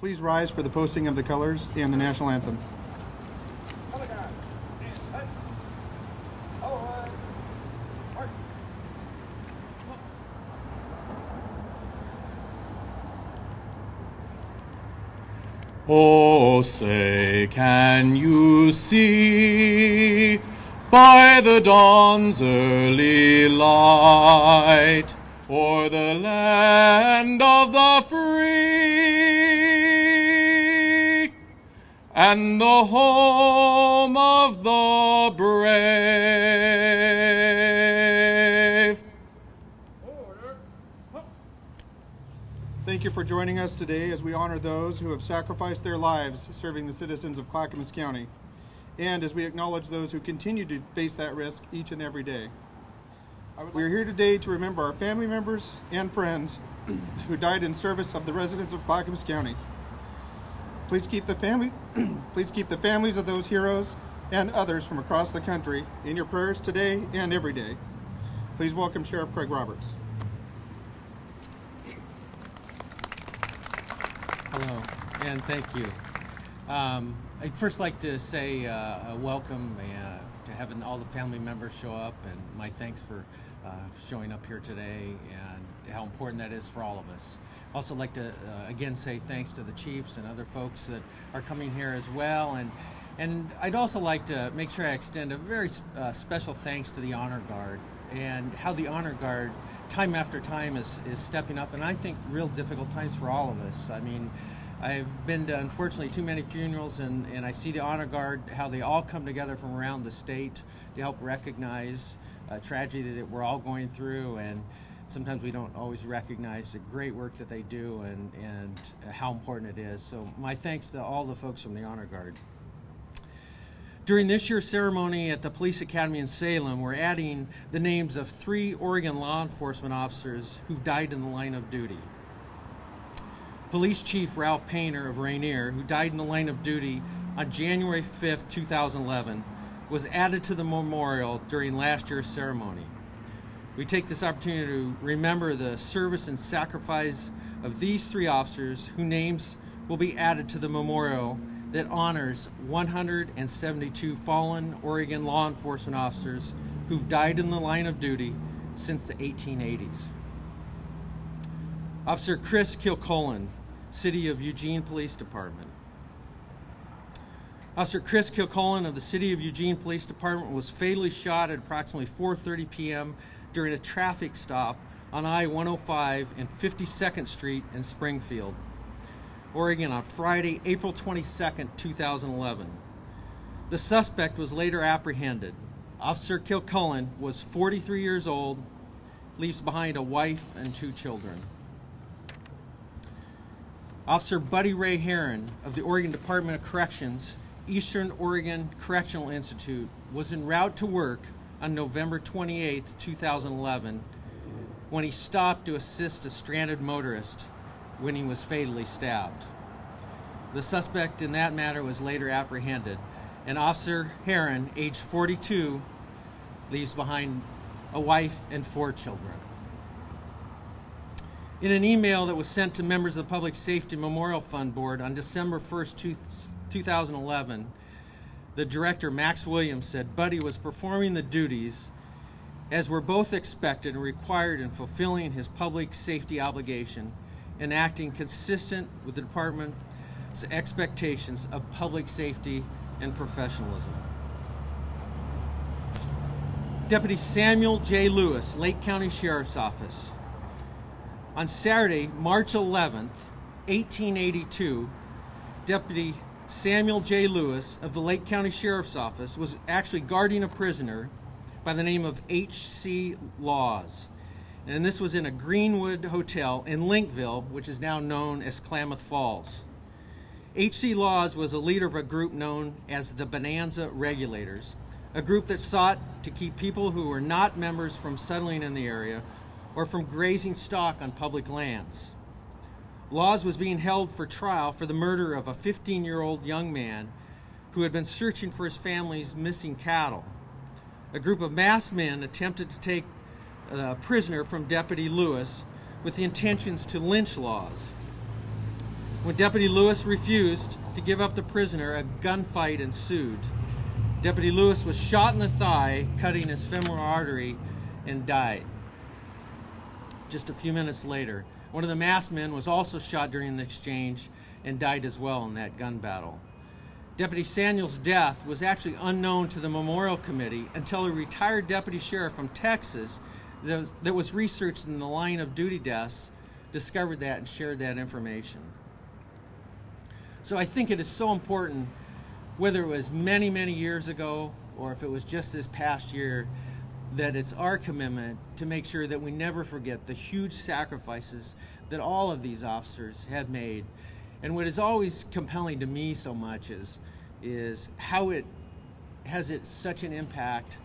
Please rise for the posting of the colors and the national anthem. Oh, say, can you see by the dawn's early light o'er the land of the free and the home of the brave? Thank you for joining us today as we honor those who have sacrificed their lives serving the citizens of Clackamas County, and as we acknowledge those who continue to face that risk each and every day. We are here today to remember our family members and friends who died in service of the residents of Clackamas County. Please keep the families of those heroes and others from across the country in your prayers today and every day. Please welcome Sheriff Craig Roberts. Hello, and thank you. I'd first like to say welcome to having all the family members show up, and my thanks for showing up here today and how important that is for all of us. Also like to again say thanks to the chiefs and other folks that are coming here as well, and I'd also like to make sure I extend a very special thanks to the Honor Guard and how the Honor Guard time after time is stepping up, and I think real difficult times for all of us. I mean, I've been to, unfortunately, too many funerals, and I see the Honor Guard, how they all come together from around the state to help recognize a tragedy that we're all going through, and sometimes we don't always recognize the great work that they do and how important it is. So my thanks to all the folks from the Honor Guard. During this year's ceremony at the Police Academy in Salem, we're adding the names of 3 Oregon law enforcement officers who've died in the line of duty. Police Chief Ralph Painter of Rainier, who died in the line of duty on January 5th, 2011, was added to the memorial during last year's ceremony. We take this opportunity to remember the service and sacrifice of these 3 officers whose names will be added to the memorial that honors 172 fallen Oregon law enforcement officers who've died in the line of duty since the 1880s. Officer Chris Kilcullen, City of Eugene Police Department. Officer Chris Kilcullen of the City of Eugene Police Department was fatally shot at approximately 4:30 p.m. during a traffic stop on I-105 and 52nd Street in Springfield, Oregon on Friday, April 22nd, 2011. The suspect was later apprehended. Officer Kilcullen was 43 years old, leaves behind a wife and 2 children. Officer Buddy Ray Heron of the Oregon Department of Corrections, Eastern Oregon Correctional Institute, was en route to work on November 28, 2011, when he stopped to assist a stranded motorist when he was fatally stabbed. The suspect in that matter was later apprehended, and Officer Heron, age 42, leaves behind a wife and 4 children. In an email that was sent to members of the Public Safety Memorial Fund Board on December 1st, 2011, the director, Max Williams, said Buddy was performing the duties as were both expected and required in fulfilling his public safety obligation and acting consistent with the department's expectations of public safety and professionalism. Deputy Samuel J. Lewis, Lake County Sheriff's Office. On Saturday, March 11th, 1882, Deputy Samuel J. Lewis of the Lake County Sheriff's Office was actually guarding a prisoner by the name of H.C. Laws. And this was in a Greenwood Hotel in Linkville, which is now known as Klamath Falls. H.C. Laws was a leader of a group known as the Bonanza Regulators, a group that sought to keep people who were not members from settling in the area or from grazing stock on public lands. Laws was being held for trial for the murder of a 15-year-old young man who had been searching for his family's missing cattle. A group of masked men attempted to take a prisoner from Deputy Lewis with the intentions to lynch Laws. When Deputy Lewis refused to give up the prisoner, a gunfight ensued. Deputy Lewis was shot in the thigh, cutting his femoral artery, and died. Just a few minutes later, one of the masked men was also shot during the exchange and died as well in that gun battle. Deputy Samuel's death was actually unknown to the Memorial Committee until a retired deputy sheriff from Texas that was researched in the line of duty deaths discovered that and shared that information. So I think it is so important, whether it was many, many years ago or if it was just this past year, that it's our commitment to make sure that we never forget the huge sacrifices that all of these officers have made. And what is always compelling to me so much is how it has such an impact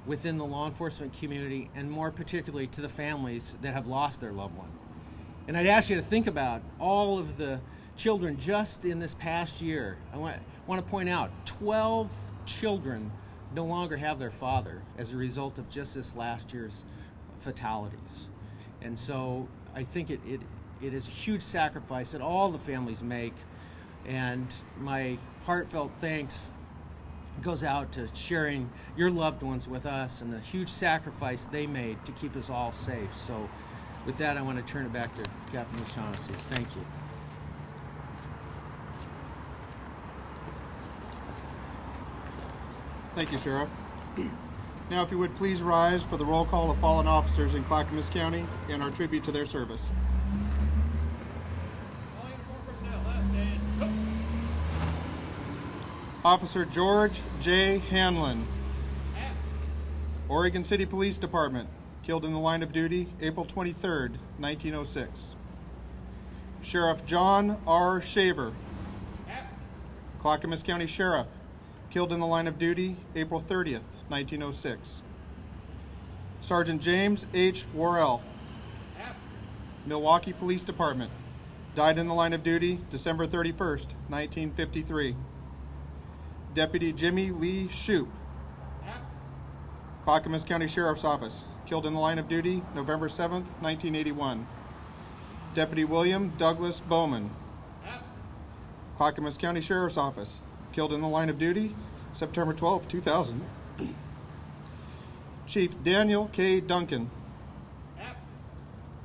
within the law enforcement community, and more particularly to the families that have lost their loved one. And I'd ask you to think about all of the children just in this past year. I want to point out 12 children no longer have their father as a result of just this last year's fatalities. And so I think it is a huge sacrifice that all the families make, and my heartfelt thanks goes out to sharing your loved ones with us and the huge sacrifice they made to keep us all safe. So with that, I want to turn it back to Captain O'Shaughnessy. Thank you. Thank you, Sheriff. Now, if you would please rise for the roll call of fallen officers in Clackamas County and our tribute to their service. Officer George J. Hanlon, Oregon City Police Department, killed in the line of duty April 23rd, 1906. Sheriff John R. Shaver, Clackamas County Sheriff, killed in the line of duty April 30th, 1906. Sergeant James H. Worrell, Milwaukee Police Department, died in the line of duty December 31st, 1953. Deputy Jimmy Lee Shoup, Clackamas County Sheriff's Office, killed in the line of duty November 7th, 1981. Deputy William Douglas Bowman, Clackamas County Sheriff's Office, killed in the line of duty September 12th, 2000. Chief Daniel K. Duncan,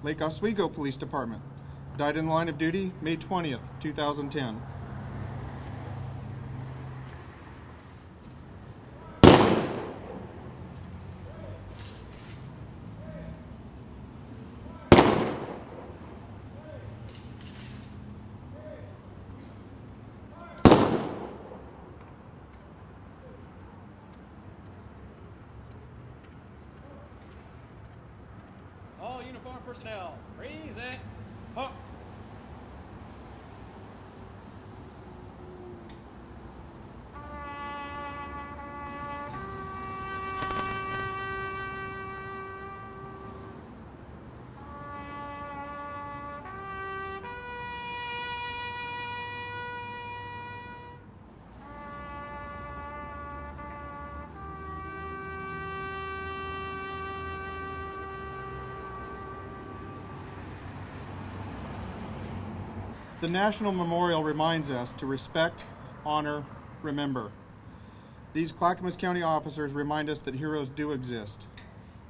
Lake Oswego Police Department, died in the line of duty May 20th, 2010. All uniformed personnel, present. Hawk. The National Memorial reminds us to respect, honor, remember. These Clackamas County officers remind us that heroes do exist.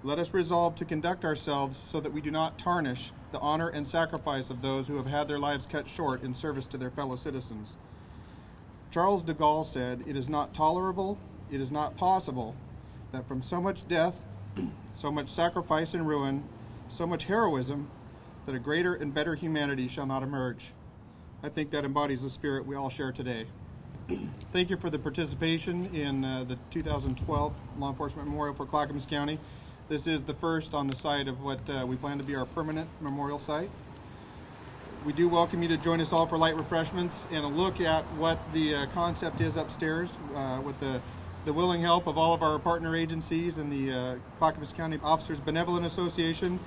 Let us resolve to conduct ourselves so that we do not tarnish the honor and sacrifice of those who have had their lives cut short in service to their fellow citizens. Charles de Gaulle said, "It is not tolerable, it is not possible, that from so much death, so much sacrifice and ruin, so much heroism, that a greater and better humanity shall not emerge." I think that embodies the spirit we all share today. Thank you for the participation in the 2012 Law Enforcement Memorial for Clackamas County. This is the first on the site of what we plan to be our permanent memorial site. We do welcome you to join us all for light refreshments and a look at what the concept is upstairs with the willing help of all of our partner agencies and the Clackamas County Officers Benevolent Association.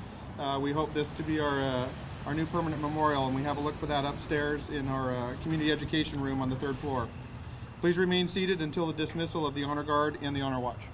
We hope this to be our new permanent memorial, and we have a look for that upstairs in our community education room on the 3rd floor. Please remain seated until the dismissal of the Honor Guard and the Honor Watch.